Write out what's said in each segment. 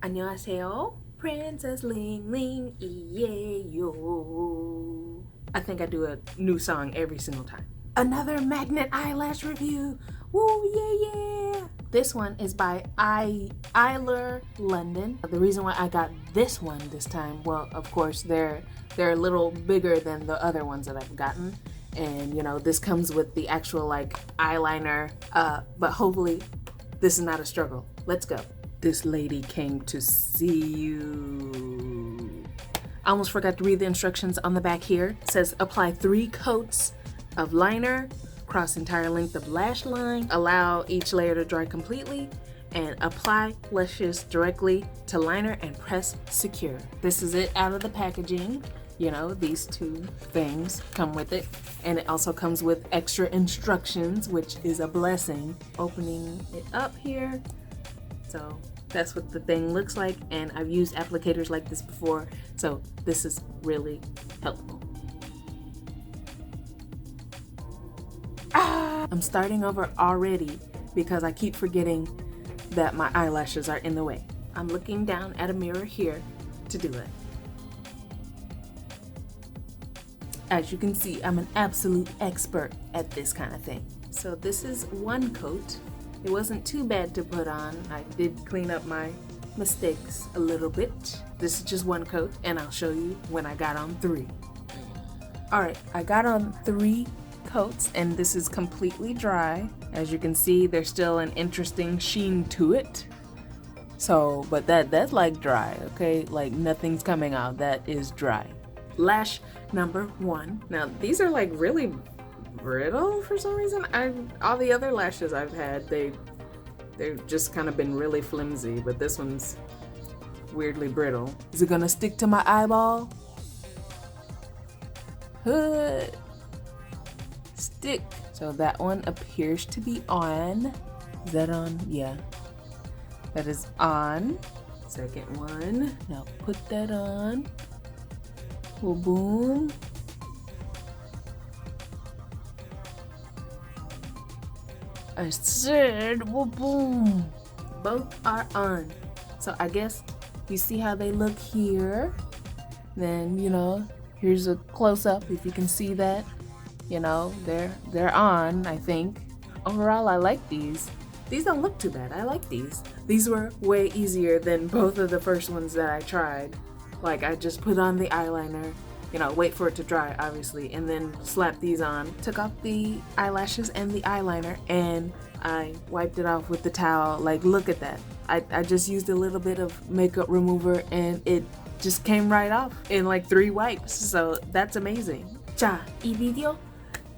안녕하세요. Princess Ling Ling EYELASHES. I think I do a new song every single time. Another magnet eyelash review. Woo, yeah. This one is by Eylure London. The reason why I got this one this time, well, of course, they're a little bigger than the other ones that I've gotten. And, you know, this comes with the actual, like, eyeliner. But hopefully, this is not a struggle. Let's go. This lady came to see you. I almost forgot to read the instructions on the back here. It says apply 3 coats of liner, cross entire length of lash line, allow each layer to dry completely, and apply lashes directly to liner and press secure. This is it out of the packaging. You know, these 2 things come with it, and it also comes with extra instructions, which is a blessing. Opening it up here. So that's what the thing looks like, and I've used applicators like this before, so this is really helpful. I'm starting over already because I keep forgetting that my eyelashes are in the way. I'm looking down at a mirror here to do it. As you can see, I'm an absolute expert at this kind of thing. So this is 1 coat. It wasn't too bad to put on. I did clean up my mistakes a little bit. This is just 1 coat, and I'll show you when I got on 3. Alright, I got on 3 coats, and this is completely dry. As you can see, there's still an interesting sheen to it. So, but that's like dry, okay? Like nothing's coming out. That is dry. Lash number 1. Now, these are like really brittle for some reason. All the other lashes I've had, they've just kind of been really flimsy, but this one's weirdly brittle. Is it gonna stick to my eyeball? Hood. Stick. So that one appears to be on. Is that on? Yeah. That is on. Second one. Now put that on. Well, boom. I said, well, boom. Both are on. So I guess you see how they look here. Then, you know, here's a close-up if you can see that. You know, they're on, I think. Overall, I like these. These don't look too bad. I like these. These were way easier than both of the first ones that I tried. Like, I just put on the eyeliner, you know, wait for it to dry, obviously, and then slap these on. Took off the eyelashes and the eyeliner, and I wiped it off with the towel. Like, look at that. I just used a little bit of makeup remover, and it just came right off in like 3 wipes. So that's amazing. 자, 이 비디오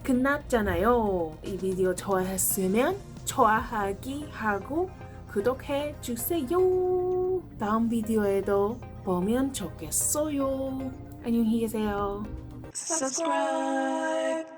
끝났잖아요. 이 비디오 좋아했으면 좋아하기 하고 구독해 주세요. 다음 비디오에도 보면 좋겠어요. 안녕히 계세요. Subscribe.